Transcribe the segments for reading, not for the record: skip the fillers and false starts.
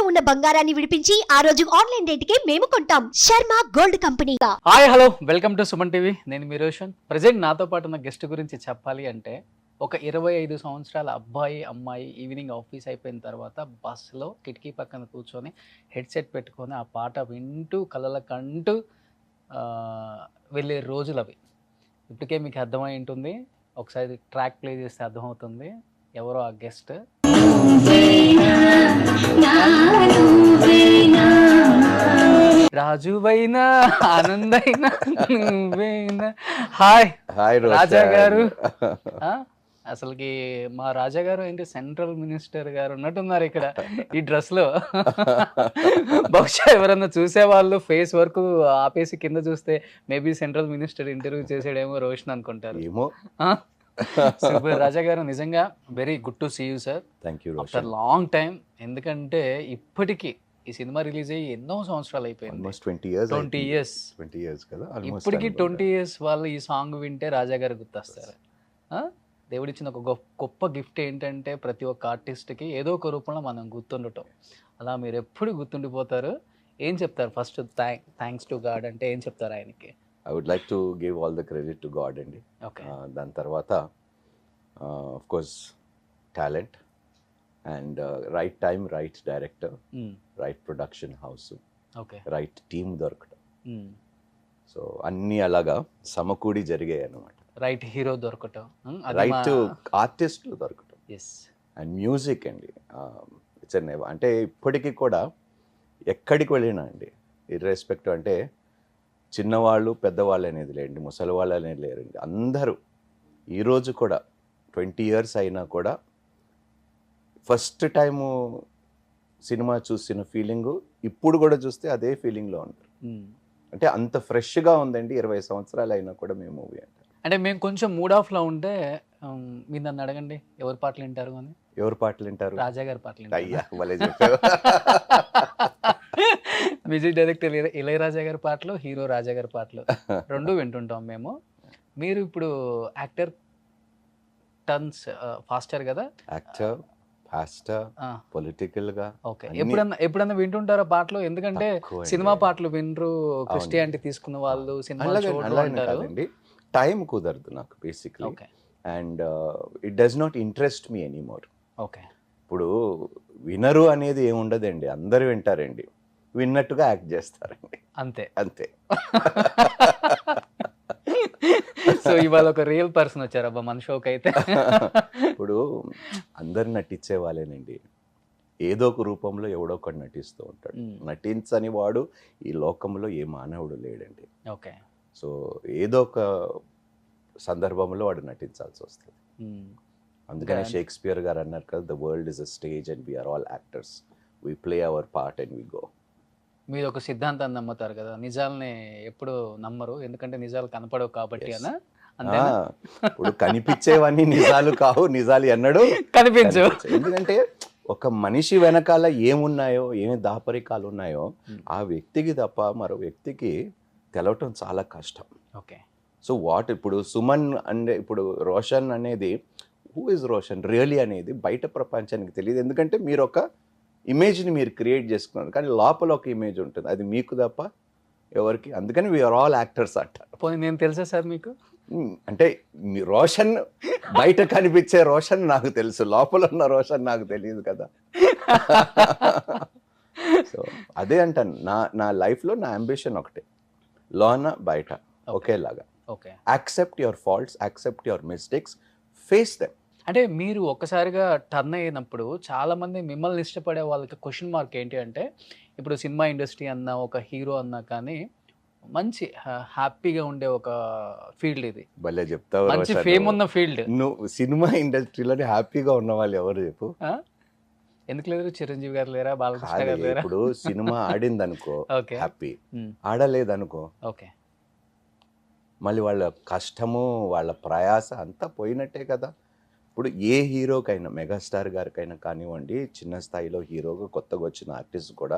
ఇంట్లో ఉన్న బంగారాన్ని విడిపించి ఆ రోజు ఆన్లైన్ రేటుకే మేము కొంటాం. Sharma gold company. Hi hello welcome to Suman TV. నేను మీ రోషన్. ప్రజెంట్ నాతో పాటు ఉన్న గెస్ట్ గురించి చెప్పాలి అంటే ఒక 25 సంవత్సరాల అబ్బాయి అమ్మాయి ఈవినింగ్ ఆఫీస్ అయిపోయిన తర్వాత బస్సులో కిటికీ పక్కన కూర్చొని హెడ్సెట్ పెట్టుకొని ఆ పాట వింటూ కలలకంటూ వెళ్ళే రోజులు అవి. ఇప్పటికే మీకు అర్థమై ఉంటుంది. ఒకసారి ట్రాక్ ప్లే చేస్తే అర్థమవుతుంది ఎవరో ఆ గెస్ట్. రాజువైనా ఆనందైనా నువ్వైనా. హాయ్ హాయ్ రాజా గారు. అసలుకి మా రాజా గారు ఏంటి సెంట్రల్ మినిస్టర్ గారు ఉన్నట్టున్నారు ఇక్కడ ఈ డ్రెస్ లో. బహుశా ఎవరన్నా చూసే వాళ్ళు ఫేస్ వరకు ఆపేసి కింద చూస్తే మేబీ సెంట్రల్ మినిస్టర్ ఇంటర్వ్యూ చేసాడేమో రోషన్ అనుకుంటారు. ఏమో. సూపర్ రాజా గారు, నిజంగా very good to see you sir. Thank you after long time. ఎందుకంటే ఇప్పటికీ ఈ సినిమా రిలీజ్ అయ్యి ఎన్నో సంవత్సరాలు అయిపోయింది. ఆల్మోస్ట్ 20 years కదా. ఇప్పటికి 20 years వాళ్ళు ఈ సాంగ్ వింటే రాజా గారు గుర్తొస్తారు. దేవుడిచ్చిన ఒక గొప్ప గిఫ్ట్ ఏంటంటే ప్రతి ఒక్క ఆర్టిస్ట్కి ఏదో ఒక రూపంలో మనం గుర్తుండటం. అలా మీరు ఎప్పుడు గుర్తుండిపోతారు. ఏం చెప్తారు ఫస్ట్? థ్యాంక్స్ టు గాడ్ అంటే ఏం చెప్తారు ఆయనకి? I would like to give all the credit to God అండి. ఓకే. దాని తర్వాత of course talent and right time, right director, right production house, okay, right team దొరకటం. సో అన్నీ అలాగా సమకూడి జరిగాయి అన్నమాట. రైట్ హీరో దొరకటం, రైట్ ఆర్టిస్టులు దొరకటం, ఎస్, అండ్ మ్యూజిక్ అండి. ఇట్స్ అంటే ఇప్పటికీ కూడా ఎక్కడికి వెళ్ళినా అండి, ఇర్రెస్పెక్టివ్ అంటే చిన్నవాళ్ళు పెద్దవాళ్ళు అనేది లేండి, ముసలి వాళ్ళు అనేది లేరండి, అందరూ ఈరోజు కూడా 20 years అయినా కూడా ఫస్ట్ టైము సినిమా చూసిన ఫీలింగు ఇప్పుడు కూడా చూస్తే అదే ఫీలింగ్లో ఉంటారు. అంటే అంత ఫ్రెష్గా ఉందండి 20 సంవత్సరాలు అయినా కూడా మేము మూవీ అంటే మేము కొంచెం మూడ్ ఆఫ్లో ఉంటే మీరు నన్ను అడగండి ఎవరి పాటలు వింటారు అని. ఎవరి పాటలు వింటారు? రాజా గారి పాటలు. అయ్యా భలే చెప్పావు. మ్యూజిక్ డైరెక్టర్ ఇళయరాజా గారి పాటలు, హీరో రాజా గారి పాటలు రెండు వింటుంటాం మేము. మీరు ఇప్పుడు యాక్టర్ టర్న్స్ ఫాస్టర్ కదా? యాక్టర్, ఫాస్టర్, పొలిటికల్ గా. ఓకే. ఎప్పుడన్నా వింటుంటారా పాటలు? ఎందుకంటే సినిమా పాటలు వినరు, క్రిస్టియానిటీ తీసుకున్న వాళ్ళు సినిమా కాదండి, టైం కుదరదు నాకు basically. And it does not interest me anymore. Okay. ఇప్పుడు వినరు అనేది ఏముండదండి, అందరు వింటారండి, విన్నట్టుగా యాక్ట్ చేస్తారండి, అంతే అంతే. సో ఇవాళ ఒక రియల్ పర్సన్ వచ్చారబ్బా మన షోకి అయితే. ఇప్పుడు అందరు నటించే వాళ్ళేనండి, ఏదో ఒక రూపంలో ఎవడో ఒకటి నటిస్తూ ఉంటాడు. నటించని వాడు ఈ లోకంలో ఏ మానవుడు లేడండి. ఓకే. సో ఏదో ఒక సందర్భంలో వాడు నటించాల్సి వస్తుంది. అందుకనే షేక్స్పియర్ గారు అన్నారు కదా, the world is a stage and we are all actors, we play our part and we go. మీరు ఒక సిద్ధాంతాన్ని నమ్ముతారు కదా, నిజాలని ఎప్పుడు నమ్మరు ఎందుకంటే నిజాలు కనపడవు కాబట్టి అనా? ఇప్పుడు కనిపించేవన్నీ నిజాలు కావు, నిజాలు ఎన్నడూ కనిపించు. ఎందుకంటే ఒక మనిషి వెనకాల ఏమున్నాయో, ఏమి దాపరికాలు ఉన్నాయో ఆ వ్యక్తికి తప్ప మరో వ్యక్తికి తెలవటం చాలా కష్టం. ఓకే. సో ఇప్పుడు సుమన్ అంటే ఇప్పుడు రోషన్ అనేది, హూ ఇస్ రోషన్ రియలీ అనేది బయట ప్రపంచానికి తెలియదు. ఎందుకంటే మీరు ఒక ఇమేజ్ని మీరు క్రియేట్ చేసుకున్నారు, కానీ లోపల ఒక ఇమేజ్ ఉంటుంది, అది మీకు తప్ప ఎవరికి. అందుకని వీఆర్ ఆల్ యాక్టర్స్ అంటారు. పోనీ నేను తెలుసా సార్ మీకు? అంటే రోషన్ బయట కనిపించే రోషన్ నాకు తెలుసు, లోపల ఉన్న రోషన్ నాకు తెలియదు కదా. సో అదే అంటాను, నా లైఫ్లో నా అంబిషన్ ఒకటే, లోన బయట ఒకేలాగా. Okay. Accept your faults, accept your mistakes, face them. అంటే మీరు ఒక్కసారిగా టర్న్ అయినప్పుడు చాలా మంది మిమ్మల్ని ఇష్టపడే వాళ్ళకి క్వశ్చన్ మార్క్ ఏంటి అంటే, ఇప్పుడు సినిమా ఇండస్ట్రీ అన్నా ఒక హీరో అన్నా కానీ మంచి హ్యాపీగా ఉండే ఒక ఫీల్డ్ ఇది. భలే చెప్తావు, మంచి ఫేమ్ ఉన్న ఫీల్డ్. నువ్వు సినిమా ఇండస్ట్రీలోనే హ్యాపీగా ఉన్న వాళ్ళు ఎవరు చెప్పు? ఎందుకు లేరు? చిరంజీవి గారు లేరా? బాలకృష్ణ గారు లేరా? ఇప్పుడు సినిమా ఆడింది అనుకో హ్యాపీ, ఆడలేదనుకో ఓకే, మళ్ళీ వాళ్ళ కష్టము వాళ్ళ ప్రయాస అంతా పోయినట్టే కదా. ఇప్పుడు ఏ హీరోకైనా మెగాస్టార్ గారికైనా కానివ్వండి, చిన్న స్థాయిలో హీరోగా కొత్తగా వచ్చిన ఆర్టిస్ట్ కూడా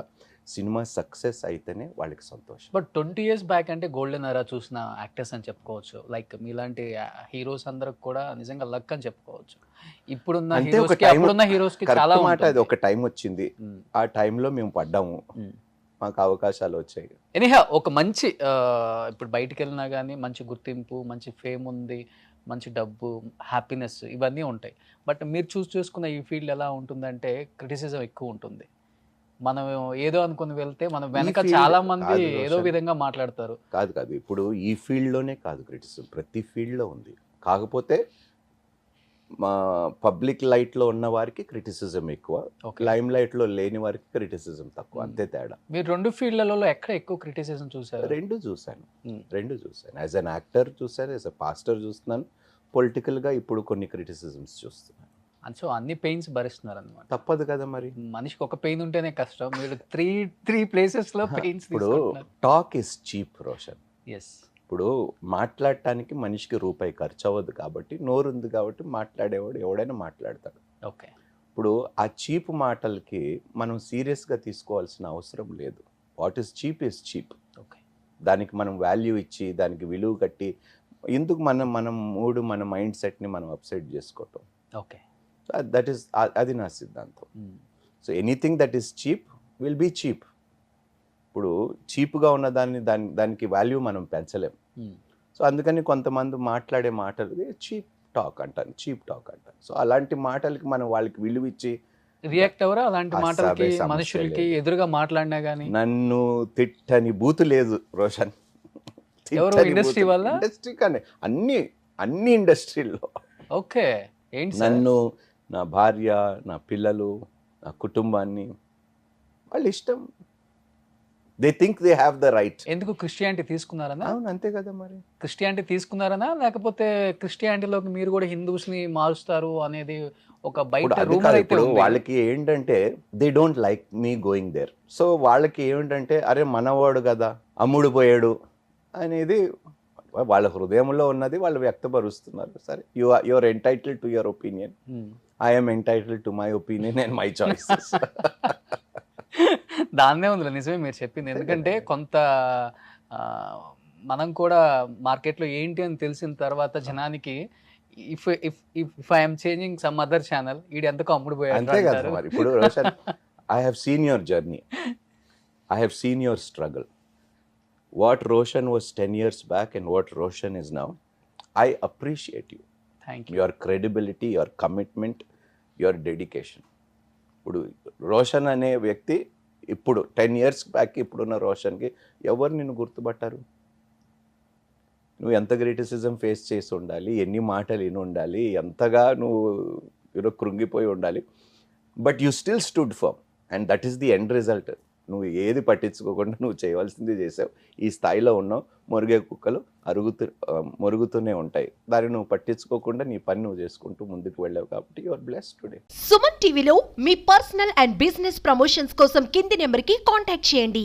సినిమా సక్సెస్ అయితేనే వాళ్ళకి సంతోషం. బట్ 20 ఇయర్స్ బ్యాక్ అంటే గోల్డెన్ ఎరా చూసిన యాక్టర్స్ అని చెప్పుకోవచ్చు. లైక్ మీలాంటి హీరోస్ అందరికి కూడా నిజంగా లక్ అని చెప్పుకోవచ్చు. ఇప్పుడున్న అంటే ఒక హీరోస్‌కి టైం, అప్పుడున్న హీరోస్‌కి చాలా కరెక్ట్ మాట, అది ఉంటుంది. ఒక టైం వచ్చింది. హ్మ్. ఆ టైంలో మేము పడ్డాము, హ్మ్. మాకు అవకాశాలు వచ్చాయి. ఎనీహౌ ఒక మంచి ఇప్పుడు బయటికెళ్ళినా గానీ మంచి గుర్తింపు, మంచి ఫేమ్ ఉంది, మంచి డబ్బు, హ్యాపీనెస్ ఇవన్నీ ఉంటాయి. బట్ మీరు చేసుకున్న ఈ ఫీల్డ్ ఎలా ఉంటుందంటే క్రిటిసిజం ఎక్కువ ఉంటుంది. మనం ఏదో అనుకుని వెళ్తే మన ఈ వెనక ఫీల్డ్ చాలా మంది కాదు ఏదో రోషన్, విధంగా మాట్లాడతారు. కాదు ఇప్పుడు ఈ ఫీల్డ్లోనే కాదు క్రిటిసిజం, ప్రతి ఫీల్డ్లో ఉంది. కాకపోతే మా పబ్లిక్ లైట్లో ఉన్న వారికి క్రిటిసిజం ఎక్కువ, ఓకే. లైమ్ లైట్లో లేని వారికి క్రిటిసిజం తక్కువ, అంతే తేడా. మీరు 2 ఫీల్డ్‌లలో ఎక్కడ ఎక్కువ క్రిటిసిజం చూసారు? రెండు చూశాను, హ్మ్. రెండు చూశాను. యాజ్ అన్ యాక్టర్ చూశాను, యాజ్ అ పాస్టర్ చూస్తున్నాను, పొలిటికల్గా ఇప్పుడు కొన్ని క్రిటిసిజమ్స్ చూస్తున్నాను. సో అన్ని పెయిన్స్ భరిస్తున్నారన్నమాట. తప్పదు కదా మరి. మనిషికి ఒక పెయిన్ ఉంటేనే కష్టం. మీరు 3 ప్లేసెస్‌లో పెయిన్స్ ఇప్పుడు తీసుకుంటున్నారు. Talk is cheap Roshan. Yes. ఇప్పుడు మాట్లాడటానికి మనిషికి రూపాయి ఖర్చు అవ్వదు కాబట్టి, నోరు ఉంది కాబట్టి మాట్లాడేవాడు ఎవడైనా మాట్లాడతాడు. ఓకే. ఇప్పుడు ఆ చీప్ మాటలకి మనం సీరియస్గా తీసుకోవాల్సిన అవసరం లేదు. What is cheap. ఓకే. దానికి మనం వాల్యూ ఇచ్చి దానికి విలువ కట్టి ఎందుకు మనం మన మైండ్ సెట్ని మనం అప్సెట్ చేసుకోవటం. ఓకే. దట్ ఈస్, అది నా సిద్ధాంతం. So anything that is cheap will be cheap. ఇప్పుడు చీప్గా ఉన్న దానికి వాల్యూ మనం పెంచలేం. సో అందుకని కొంతమంది మాట్లాడే మాటలు చీప్ టాక్ అంటాను. సో అలాంటి మాటలకి మనం వాళ్ళకి విలువ ఇచ్చి రియాక్ట్ అవ్వరా అలాంటి అస్సలే మాటలకి? సమస్య మనుషులకి లేదు. ఎదురుగా మాట్లాడినా గానీ? నన్ను తిట్టని బూతు లేదు రోషన్. ఎవరు? తిట్టని ఇండస్ట్రీ బూతు. వల్ల? ఇండస్ట్రీ కానీ అన్ని ఇండస్ట్రీల్లో ఓకే. ఏంటి సార్? నన్ను, నా భార్య, నా పిల్లలు, నా కుటుంబాన్ని వాళ్ళ ఇష్టం. They think they have the right. ఎందుకు క్రిస్టియానిటీ తీసుకున్నారనా? అవును, అంతే కదా మరి. క్రిస్టియానిటీ తీసుకున్నారనా లేకపోతే క్రిస్టియానిటీలోకి మీరు కూడా హిందూస్ని మారుస్తారు అనేది ఒక ఇప్పుడు బయట అది రూమర్ కాదు, అయితే ఇప్పుడు ఉంది. వాళ్ళకి ఏంటంటే they don't like me going there. So వాళ్ళకి ఏమిటంటే అరే మనవాడు కదా, అమ్ముడు పోయాడు అనేది వాళ్ళ హృదయంలో ఉన్నది వాళ్ళు వ్యక్తపరుస్తున్నారు. సరే, you are entitled to your opinion, I'm entitled to my opinion and my choices. దాన్నే ఉంది నిజమే మీరు చెప్పింది. ఎందుకంటే కొంత మనం కూడా మార్కెట్లో ఏంటి అని తెలిసిన తర్వాత జనానికి if I'm changing some other channel ఈడు ఎంతకు అమ్ముడు పోయాడు అంతే కదా అంటారు. మరి. ఇప్పుడు Roshan, I have seen your journey, I have seen your struggle. What Roshan was 10 years back and what Roshan is now, I appreciate you. Thank you. Your credibility, your commitment, your dedication. ఇప్పుడు రోషన్ అనే వ్యక్తి ఇప్పుడు 10 years బ్యాక్ ఇప్పుడున్న రోషన్కి ఎవరు నిన్ను గుర్తుపట్టారు? నువ్వు ఎంత criticism face చేసి ఉండాలి, ఎన్ని మాటలు విని ఉండాలి, ఎంతగా నువ్వు కృంగిపోయి ఉండాలి. But you still stood firm and that is the end result. నువ్వు ఏది పట్టించుకోకుండా నువ్వు చేయవలసింది చేసావు. ఈ స్థాయిలో ఉన్నావు. మొరిగే కుక్కలు మొరుగుతూనే ఉంటాయి. దాన్ని నువ్వు పట్టించుకోకుండా నీ పని నువ్వు చేసుకుంటూ ముందుకు వెళ్ళావు కాబట్టి you are blessed today. Suman టీవీలో మీ పర్సనల్ అండ్ బిజినెస్ ప్రమోషన్స్ కోసం కింది నెంబర్కి కాంటాక్ట్ చేయండి.